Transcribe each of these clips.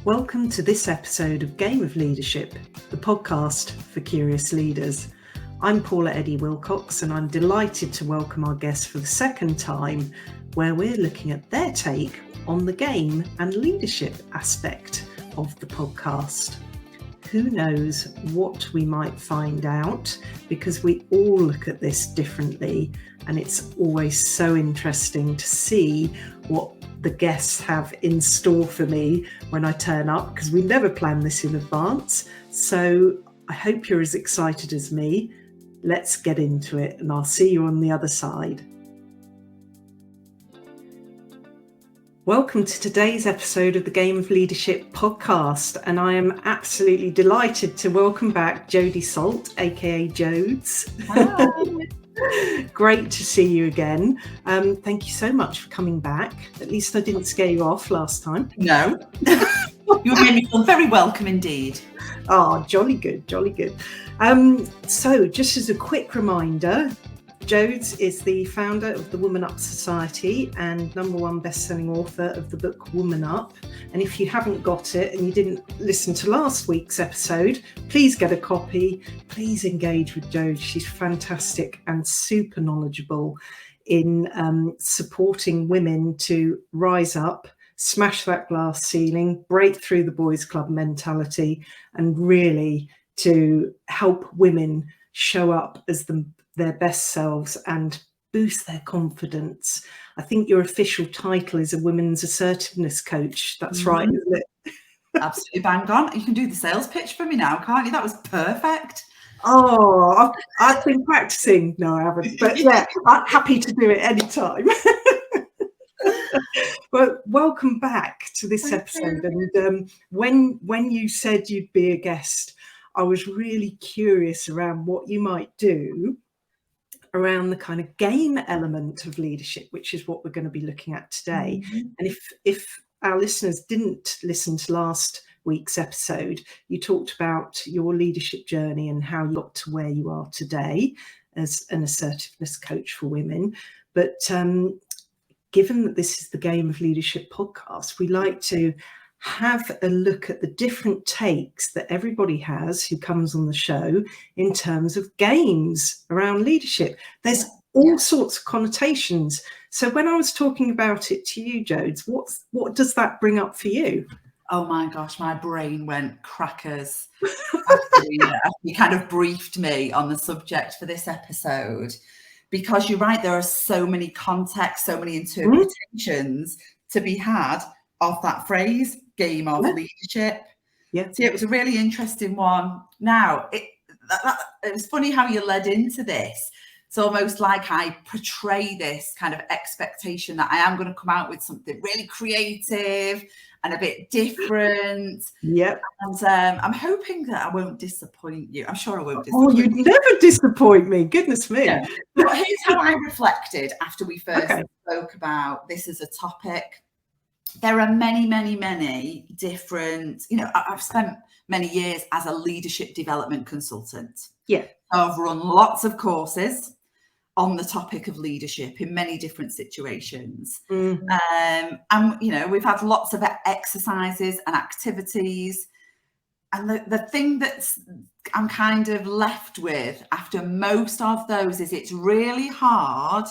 Welcome to this episode of Game of Leadership, the podcast for curious leaders. I'm Paula Eddy Wilcox, and I'm delighted to welcome our guests for the second time, where we're looking at their take on the game and leadership aspect of the podcast. Who knows what we might find out, because we all look at this differently, and it's always so interesting to see what the guests have in store for me when I turn up, because we never plan this in advance. So I hope you're as excited as me. Let's get into it, and I'll see you on the other side. Welcome to today's episode of the Game of Leadership podcast, and I am absolutely delighted to welcome back Jodie Salt, aka Jodes. Hi. Great to see you again. Thank you so much for coming back. At least I didn't scare you off last time. No. You made me feel very welcome indeed. Oh, jolly good, jolly good. So just as a quick reminder, Jodes is the founder of the Woman Up Society and #1 best-selling author of the book Woman Up. And if you haven't got it and you didn't listen to last week's episode, please get a copy. Please engage with Jodes. She's fantastic and super knowledgeable in supporting women to rise up, smash that glass ceiling, break through the boys club mentality, and really to help women show up as their best selves and boost their confidence. I think your official title is a women's assertiveness coach. That's right, isn't it? Absolutely bang on. You can do the sales pitch for me now, can't you? That was perfect. Oh, I've been practicing. No, I haven't. But yeah, I'm happy to do it anytime. Well, welcome back to this episode. And when you said you'd be a guest, I was really curious around what you might do around the kind of game element of leadership, which is what we're going to be looking at today. And if our listeners didn't listen to last week's episode, you talked about your leadership journey and how you got to where you are today as an assertiveness coach for women. But given that this is the Game of Leadership podcast, we like to have a look at the different takes that everybody has who comes on the show in terms of games around leadership. There's all sorts of connotations. So when I was talking about it to you, Jodes, what does that bring up for you? Oh my gosh, my brain went crackers after you kind of briefed me on the subject for this episode, because you're right, there are so many contexts, so many interpretations to be had of that phrase, game of leadership. Yeah. So it was a really interesting one. Now, it was funny how you led into this. It's almost like I portray this kind of expectation that I am going to come out with something really creative and a bit different. Yep. And I'm hoping that I won't disappoint you. I'm sure I won't disappoint you. Oh, you'd never disappoint me. Goodness me. Yeah. But here's how I reflected after we first spoke about this as a topic. There are many, many, many different, I've spent many years as a leadership development consultant. Yeah. I've run lots of courses on the topic of leadership in many different situations. And, we've had lots of exercises and activities. And the thing I'm kind of left with after most of those is it's really hard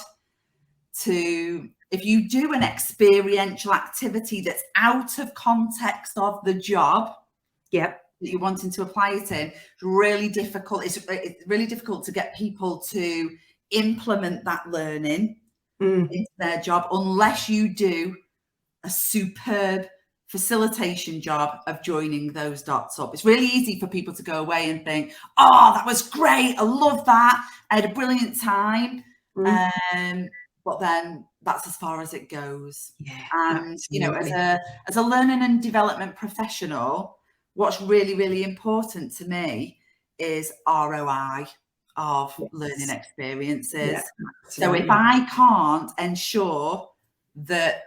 to, if you do an experiential activity that's out of context of the job that you're wanting to apply it in, it's really difficult. It's really difficult to get people to implement that learning into their job unless you do a superb facilitation job of joining those dots up. It's really easy for people to go away and think, oh, that was great. I love that. I had a brilliant time. But then that's as far as it goes. Yeah, and, as a learning and development professional, what's really, really important to me is ROI of learning experiences. Yeah, so if I can't ensure that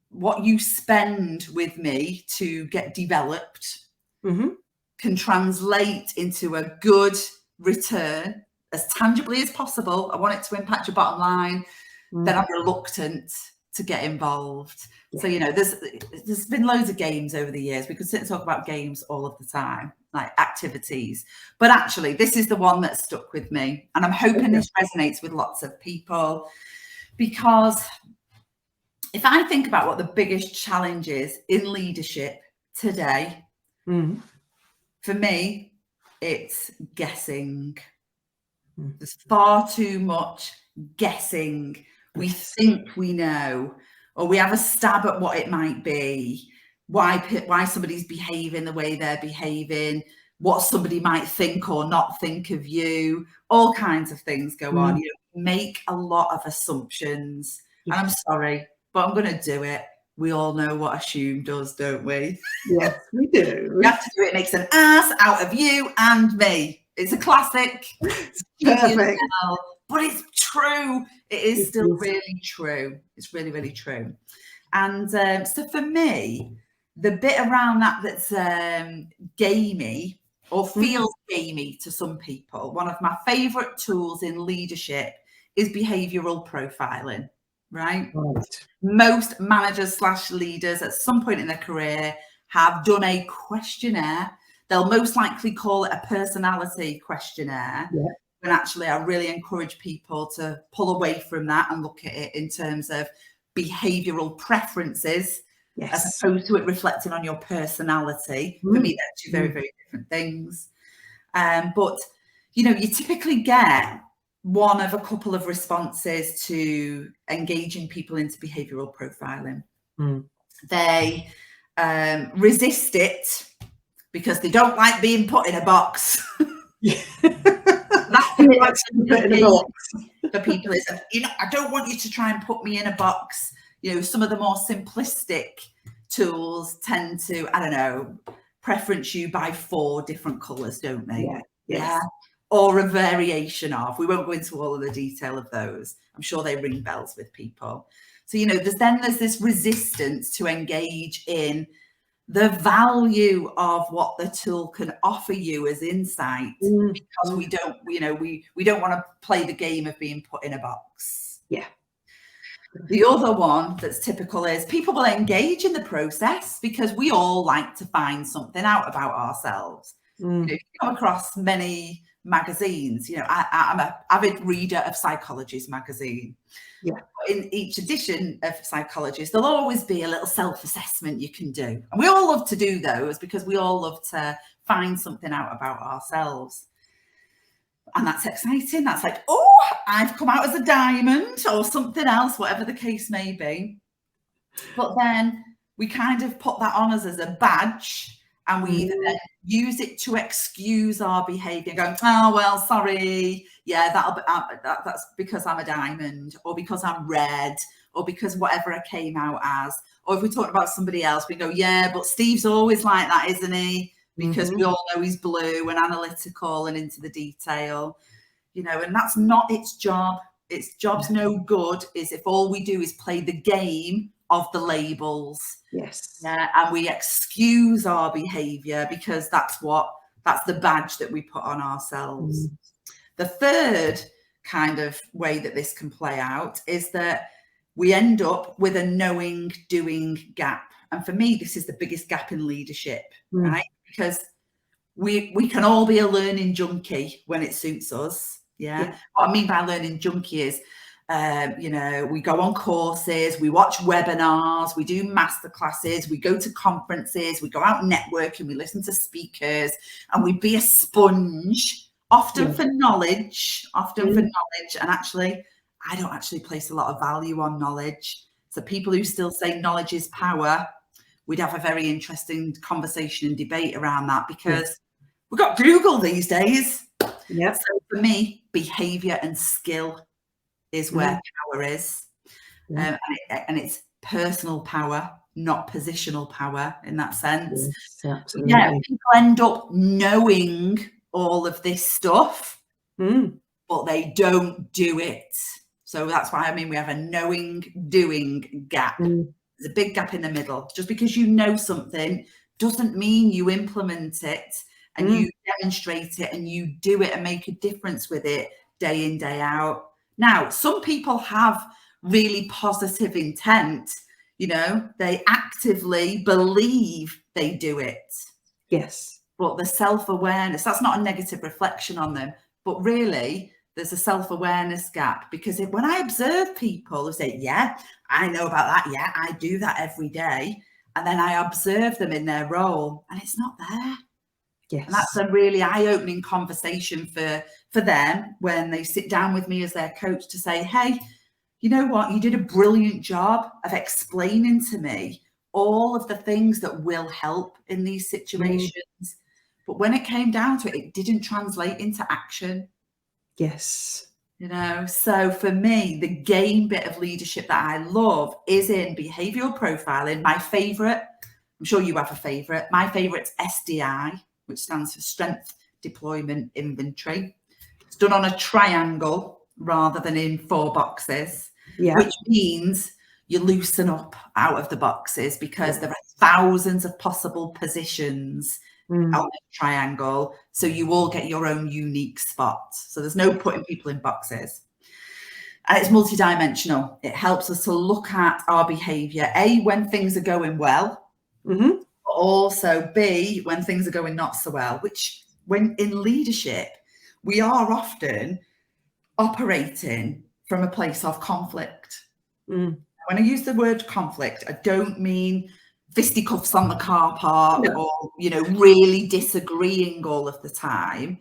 what you spend with me to get developed can translate into a good return as tangibly as possible, I want it to impact your bottom line, then I'm reluctant to get involved. So, you know, there's been loads of games over the years. We could sit and talk about games all of the time, like activities. But actually, this is the one that stuck with me. And I'm hoping this resonates with lots of people, because if I think about what the biggest challenge is in leadership today, for me, it's guessing. There's far too much guessing. We think we know, or we have a stab at what it might be, why somebody's behaving the way they're behaving, what somebody might think or not think of you. All kinds of things go on. You know, make a lot of assumptions. And I'm sorry, but I'm going to do it. We all know what assume does, don't we? Yes, we do. You have to do it. It makes an ass out of you and me. It's a classic. Perfect. But it's true. It is still really true. It's really, really true. And so for me, the bit around that that's gamey or feels gamey to some people, one of my favorite tools in leadership is behavioural profiling, right? Most managers / leaders at some point in their career have done a questionnaire. They'll most likely call it a personality questionnaire. And actually, I really encourage people to pull away from that and look at it in terms of behavioural preferences, as opposed to it reflecting on your personality. For me, they're two very, very different things. But, you know, you typically get one of a couple of responses to engaging people into behavioural profiling. They resist it because they don't like being put in a box. That's for people is, you know, I don't want you to try and put me in a box. You know, some of the more simplistic tools tend to, I don't know, preference you by 4 different colours, don't they? Or a variation of. We won't go into all of the detail of those. I'm sure they ring bells with people. So, you know, there's this resistance to engage in the value of what the tool can offer you as insight, because we don't, you know, we don't want to play the game of being put in a box. The other one that's typical is people will engage in the process because we all like to find something out about ourselves. You know, if you come across many magazines, you know, I'm an avid reader of Psychology's magazine. In each edition of Psychologist, there'll always be a little self-assessment you can do. And we all love to do those because we all love to find something out about ourselves. And that's exciting. That's like, oh, I've come out as a diamond or something else, whatever the case may be. But then we kind of put that on us as a badge, and we either then use it to excuse our behaviour, going, oh, well, sorry, yeah, that's because I'm a diamond, or because I'm red, or because whatever I came out as. Or if we talk about somebody else, we go, yeah, but Steve's always like that, isn't he? Because we all know he's blue and analytical and into the detail, you know, and that's not its job. Its job's no good is if all we do is play the game of the labels. And we excuse our behavior because that's the badge that we put on ourselves. The third kind of way that this can play out is that we end up with a knowing doing gap. And for me, this is the biggest gap in leadership, right? Because we can all be a learning junkie when it suits us. What I mean by learning junkie is, you know, we go on courses, we watch webinars, we do masterclasses, we go to conferences, we go out networking, we listen to speakers, and we be a sponge, often for knowledge. And actually, I don't actually place a lot of value on knowledge. So people who still say knowledge is power, we'd have a very interesting conversation and debate around that, because we've got Google these days. So for me, behaviour and skill is where power is. And it's personal power, not positional power in that sense. People end up knowing all of this stuff, but they don't do it. So that's why I mean we have a knowing doing gap. There's a big gap in the middle. Just because you know something doesn't mean you implement it and you demonstrate it and you do it and make a difference with it day in, day out. Now, some people have really positive intent, you know, they actively believe they do it. Yes. But the self-awareness, that's not a negative reflection on them, but really there's a self-awareness gap, because when I observe people who say, yeah, I know about that, yeah, I do that every day, and then I observe them in their role and it's not there. Yes. And that's a really eye-opening conversation for them when they sit down with me as their coach to say, hey, you know what, you did a brilliant job of explaining to me all of the things that will help in these situations. But when it came down to it, it didn't translate into action. Yes. You know, so for me, the game bit of leadership that I love is in behavioural profiling. My favourite, I'm sure you have a favourite, my favourite's SDI, which stands for Strength Deployment Inventory. It's done on a triangle rather than in 4 boxes, which means you loosen up out of the boxes, because there are thousands of possible positions on the triangle, so you all get your own unique spot. So there's no putting people in boxes. And it's multidimensional. It helps us to look at our behaviour, A, when things are going well, but also B, when things are going not so well, which when in leadership, we are often operating from a place of conflict. When I use the word conflict, I don't mean fisticuffs on the car park or, you know, really disagreeing all of the time.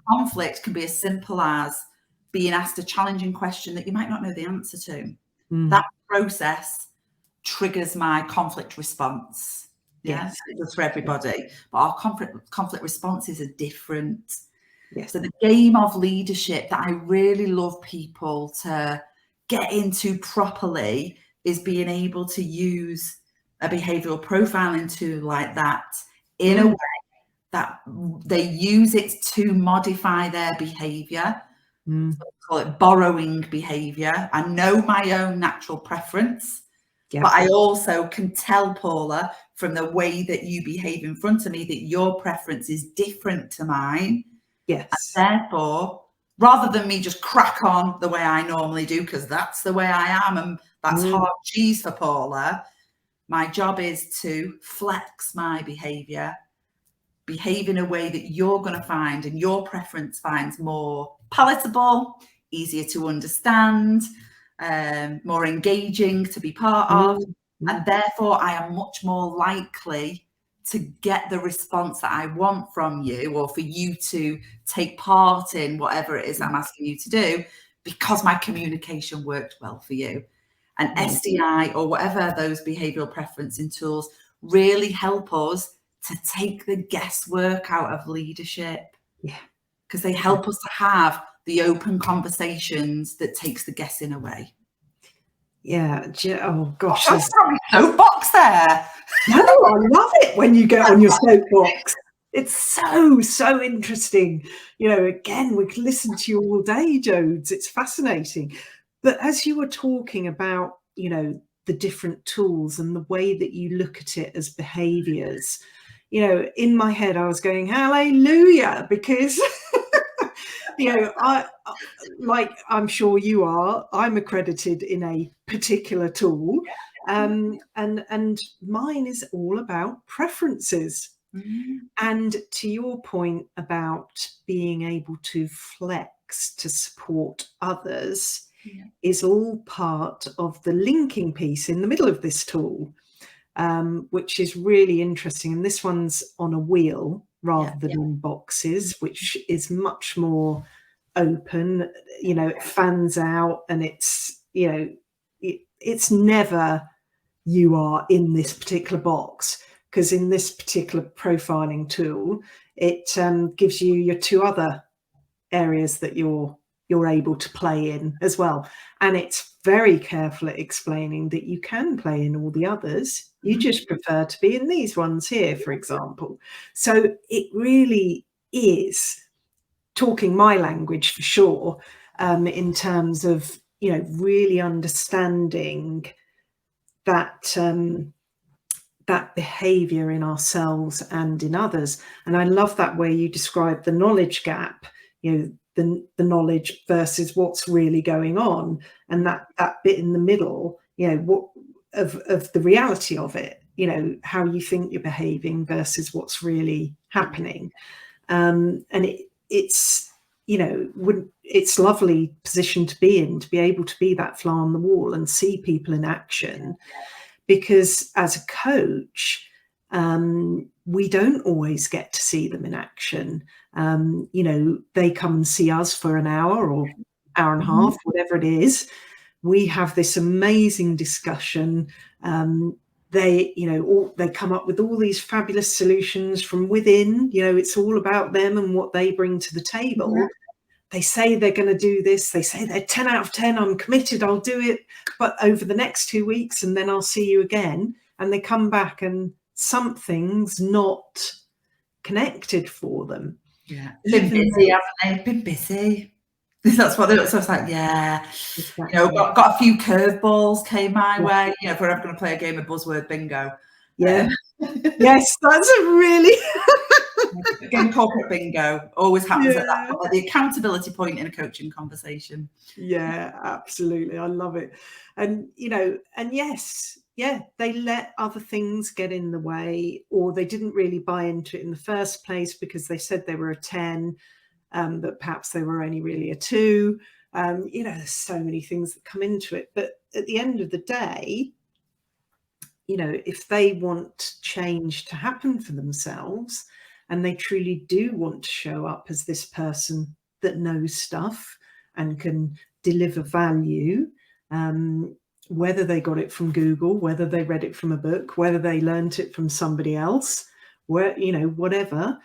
Conflict can be as simple as being asked a challenging question that you might not know the answer to. That process triggers my conflict response. It does for everybody, but our conflict responses are different. So the game of leadership that I really love people to get into properly is being able to use a behavioural profiling tool like that in a way that they use it to modify their behaviour. So we call it borrowing behaviour. I know my own natural preference, but I also can tell, Paula, from the way that you behave in front of me, that your preference is different to mine. And therefore, rather than me just crack on the way I normally do, because that's the way I am and that's hard cheese for Paula, my job is to flex my behaviour, behave in a way that you're going to find and your preference finds more palatable, easier to understand, more engaging to be part of. And therefore, I am much more likely to get the response that I want from you, or for you to take part in whatever it is I'm asking you to do, because my communication worked well for you. And SDI, or whatever those behavioural preferencing tools, really help us to take the guesswork out of leadership. Because they help us to have the open conversations that takes the guessing away. Oh gosh, that's probably soapbox there. No, I love it when you get on your soapbox. It's so interesting. You know, again, we could listen to you all day, Jodes. It's fascinating. But as you were talking about, you know, the different tools and the way that you look at it as behaviours, you know, in my head, I was going, hallelujah, because you know, like I'm sure you are, I'm accredited in a particular tool, and mine is all about preferences. And to your point about being able to flex to support others is all part of the linking piece in the middle of this tool, which is really interesting. And this one's on a wheel rather than in boxes, which is much more open. You know, it fans out, and it's, you know, it's never you are in this particular box, because in this particular profiling tool, it gives you your 2 other areas that you're able to play in as well. And it's very careful at explaining that you can play in all the others. You just prefer to be in these ones here, for example. So it really is talking my language for sure, in terms of, you know, really understanding that that behavior in ourselves and in others. And I love that way you describe the knowledge gap, you know, the knowledge versus what's really going on, and that bit in the middle, you know, what of the reality of it, you know, how you think you're behaving versus what's really happening. And it's, you know, it's lovely position to be in, to be able to be that fly on the wall and see people in action, because as a coach, we don't always get to see them in action. You know, they come and see us for an hour or hour and a half, whatever it is. We have this amazing discussion. They, you know, they come up with all these fabulous solutions from within. You know, it's all about them and what they bring to the table. They say they're going to do this. They say they're 10 out of 10. I'm committed. I'll do it. But over the next 2 weeks, and then I'll see you again. And they come back and something's not connected for them. Yeah. Been busy, haven't they? Been busy. That's what they look. So it's like, yeah, exactly. You know, got a few curveballs came my way. You know, if we're ever going to play a game of buzzword bingo. Yeah. Yes, that's a really game of corporate bingo always happens at that point, at the accountability point in a coaching conversation. Yeah, absolutely. I love it. And, you know, and yes, yeah, they let other things get in the way, or they didn't really buy into it in the first place because they said they were a 10. But perhaps they were only really a 2. You know, there's so many things that come into it. But at the end of the day, you know, if they want change to happen for themselves, and they truly do want to show up as this person that knows stuff and can deliver value, whether they got it from Google, whether they read it from a book, whether they learned it from somebody else, where, you know, whatever,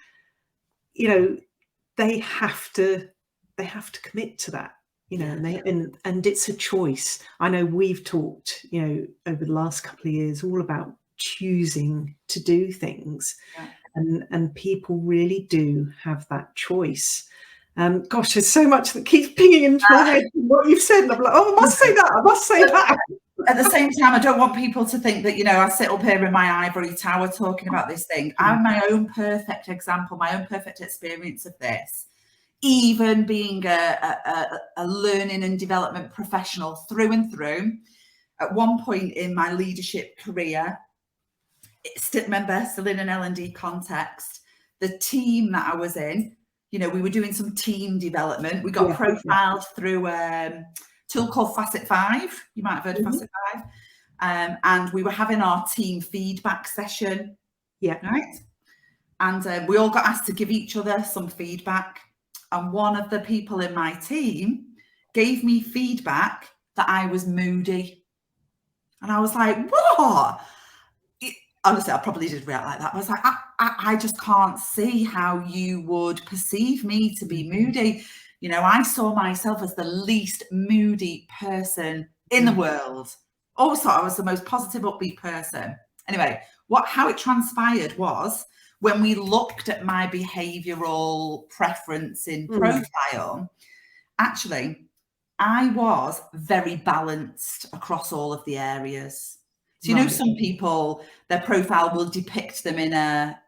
you know, they have to commit to that, you know, and it's a choice. I know we've talked, you know, over the last couple of years all about choosing to do things, and people really do have that choice. Gosh, there's so much that keeps pinging into my head from what you've said, and I'm like, oh, I must say that, I must say that. At the same time, I don't want people to think that, you know, I sit up here in my ivory tower talking about this thing. I'm my own perfect example, my own perfect experience of this. Even being a learning and development professional through and through, at one point in my leadership career, remember, still in an L&D context, the team that I was in, you know, we were doing some team development. We got profiled through tool called Facet 5. You might have heard of Facet 5. And we were having our team feedback session. Yeah. Right. And we all got asked to give each other some feedback. And one of the people in my team gave me feedback that I was moody. And I was like, what? Honestly, I probably did react like that. I was like, I just can't see how you would perceive me to be moody. You know, I saw myself as the least moody person in the world. Always thought I was the most positive, upbeat person. Anyway, how it transpired was when we looked at my behavioural preference in profile, actually, I was very balanced across all of the areas. So, you know, some people, their profile will depict them in a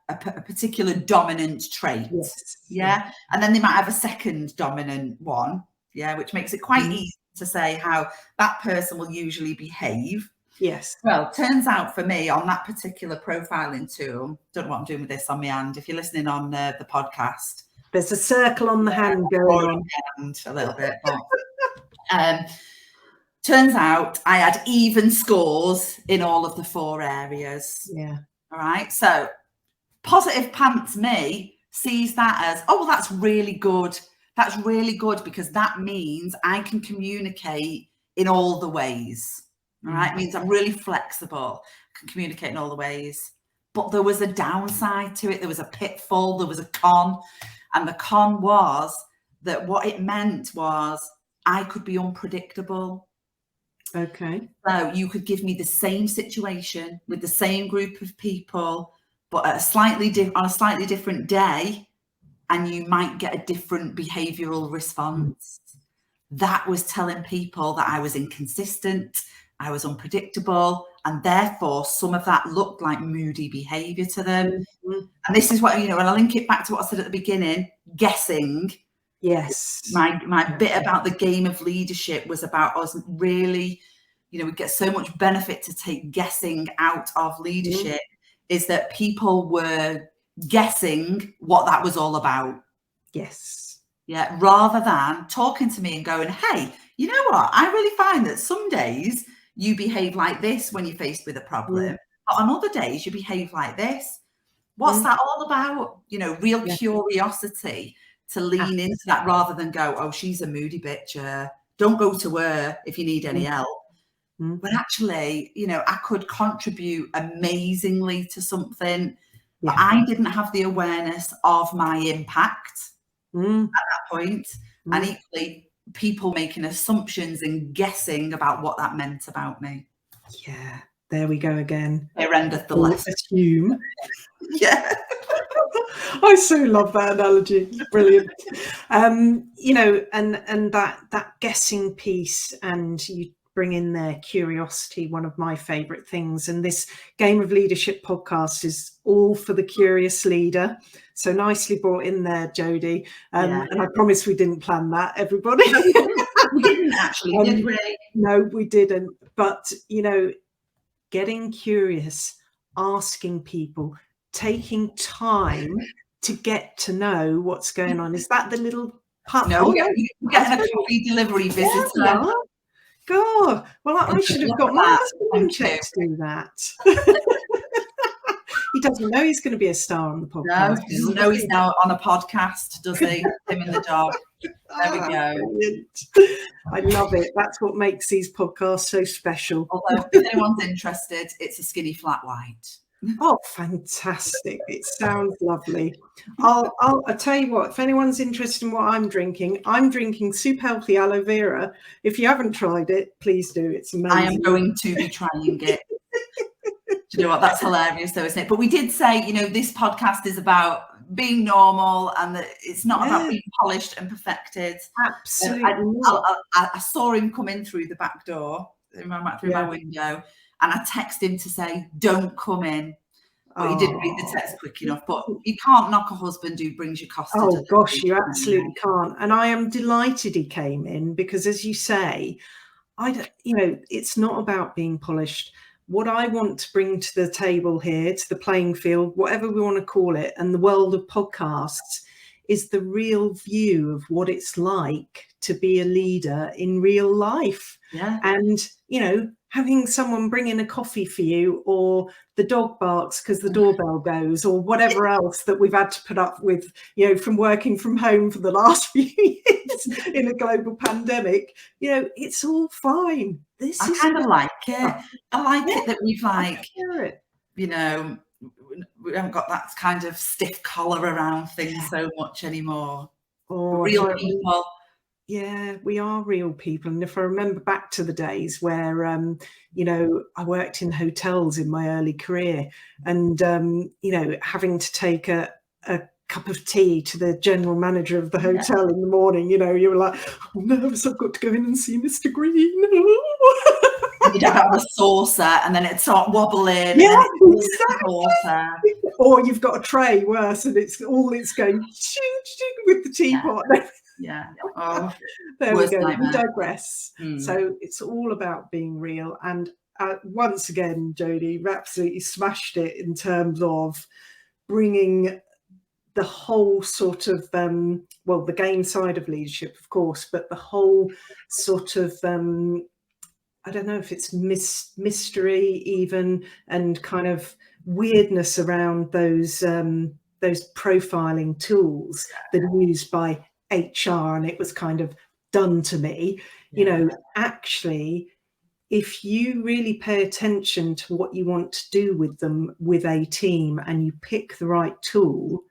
particular dominant trait. Yes. Yeah. And then they might have a second dominant one. Yeah. Which makes it quite easy to say how that person will usually behave. Yes. Well, turns out for me on that particular profiling tool, don't know what I'm doing with this on my hand. If you're listening on the podcast, there's a circle on the hand going on. A little bit. Turns out I had even scores in all of the 4 areas. Yeah. All right. So positive pants me sees that as, oh, well, that's really good. That's really good because that means I can communicate in all the ways. All right. It means I'm really flexible, can communicate in all the ways. But there was a downside to it. There was a pitfall. There was a con. And the con was that what it meant was I could be unpredictable. Okay. So you could give me the same situation with the same group of people, but at on a slightly different day, and you might get a different behavioural response. That was telling people that I was inconsistent, I was unpredictable, and therefore some of that looked like moody behaviour to them. And this is what, you know, when I link it back to what I said at the beginning, guessing. Yes. My bit about the game of leadership was about us really, you know, we get so much benefit to take guessing out of leadership, is that people were guessing what that was all about. Yes. Yeah, rather than talking to me and going, hey, you know what? I really find that some days you behave like this when you're faced with a problem, but on other days you behave like this. What's that all about? You know, real curiosity to lean into that rather than go, oh, she's a moody bitch. Don't go to her if you need any help. But actually, you know, I could contribute amazingly to something, but I didn't have the awareness of my impact at that point. And equally, people making assumptions and guessing about what that meant about me. Yeah, there we go again. It endeth the lesson. Assume. Yeah. I so love that analogy. Brilliant. You know, and that guessing piece, and you bring in there curiosity, one of my favorite things. And this Game of Leadership podcast is all for the curious leader. So nicely brought in there, Jodie. And I promise we didn't plan that, everybody. No, we didn't actually, did we? No, we didn't. But, you know, getting curious, asking people, taking time to get to know what's going on. Is that the little pup? No, we're getting a coffee delivery visitor. Yeah, God, well, I should have got my husband in check to do that. He doesn't know he's going to be a star on the podcast. No, he doesn't know he's now on a podcast, does he? Him and the dog. There we go. Brilliant. I love it. That's what makes these podcasts so special. Although, if anyone's interested, it's a skinny flat white. Oh, fantastic. It sounds lovely. I'll tell you what, if anyone's interested in what I'm drinking super healthy aloe vera. If you haven't tried it, please do. It's amazing. I am going to be trying it. Do you know what? That's hilarious though, isn't it? But we did say, you know, this podcast is about being normal and that it's not about being polished and perfected. Absolutely. I saw him come in through the back door, through my window, and I texted him to say, don't come in. But he didn't read the text quick enough. But you can't knock a husband who brings you custard. Oh, gosh, you absolutely can't. And I am delighted he came in because, as you say, you know, it's not about being polished. What I want to bring to the table here, to the playing field, whatever we want to call it, and the world of podcasts, is the real view of what it's like to be a leader in real life. Yeah. And, you know, having someone bring in a coffee for you, or the dog barks because the doorbell goes, or whatever else that we've had to put up with, you know, from working from home for the last few years in a global pandemic, you know, it's all fine. I kind of like it. I like it that we've you know, we haven't got that kind of stiff collar around things so much anymore. Real people. Yeah, we are real people. And if I remember back to the days where, you know, I worked in hotels in my early career, and, you know, having to take a cup of tea to the general manager of the hotel in the morning, you know, you were like, I'm nervous, I've got to go in and see Mr. Green. You'd have a saucer and then it'd start wobbling. Yeah, and exactly. Or you've got a tray worse, and it's going with the teapot. Yeah. Oh, there we go. We digress. So it's all about being real. And once again, Jodie, you absolutely smashed it in terms of bringing the whole sort of, well, the game side of leadership, of course, but the whole sort of, I don't know if it's mystery even, and kind of weirdness around those profiling tools that are used by HR. And it was kind of done to me, you know, actually, if you really pay attention to what you want to do with them, with a team, and you pick the right tool,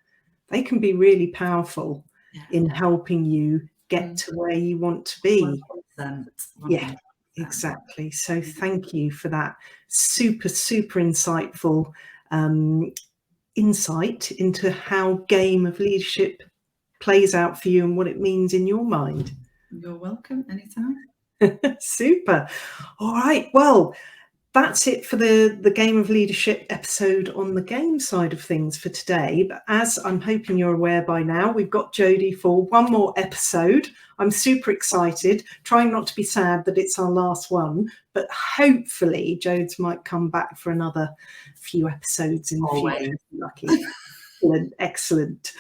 they can be really powerful in helping you get to where you want to be. 100%. Yeah, exactly. So thank you for that super insightful insight into how Game of Leadership plays out for you and what it means in your mind. You're welcome, anytime. Super. All right. Well, that's it for the Game of Leadership episode on the game side of things for today. But as I'm hoping you're aware by now, we've got Jodie for one more episode. I'm super excited, trying not to be sad that it's our last one, but hopefully Jodes might come back for another few episodes in the future. Lucky. Excellent.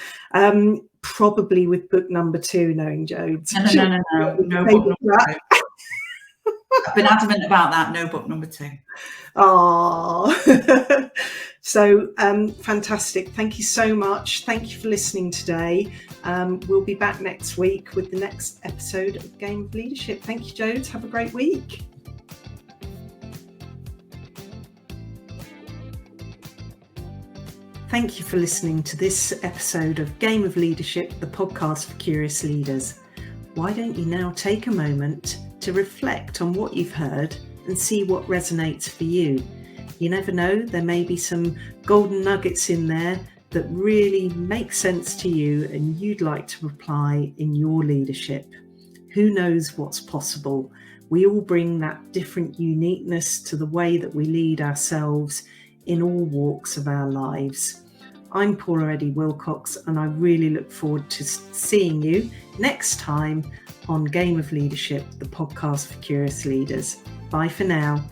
Probably with book number 2, knowing Jodes. No book number 2. I've been adamant about that. No book number 2. Oh, so fantastic. Thank you so much. Thank you for listening today. We'll be back next week with the next episode of Game of Leadership. Thank you, Jodes. Have a great week. Thank you for listening to this episode of Game of Leadership, the podcast for curious leaders. Why don't you now take a moment to reflect on what you've heard and see what resonates for you? You never know, there may be some golden nuggets in there that really make sense to you and you'd like to apply in your leadership. Who knows what's possible? We all bring that different uniqueness to the way that we lead ourselves in all walks of our lives. I'm Paula Eddy Wilcox, and I really look forward to seeing you next time on Game of Leadership, the podcast for curious leaders. Bye for now.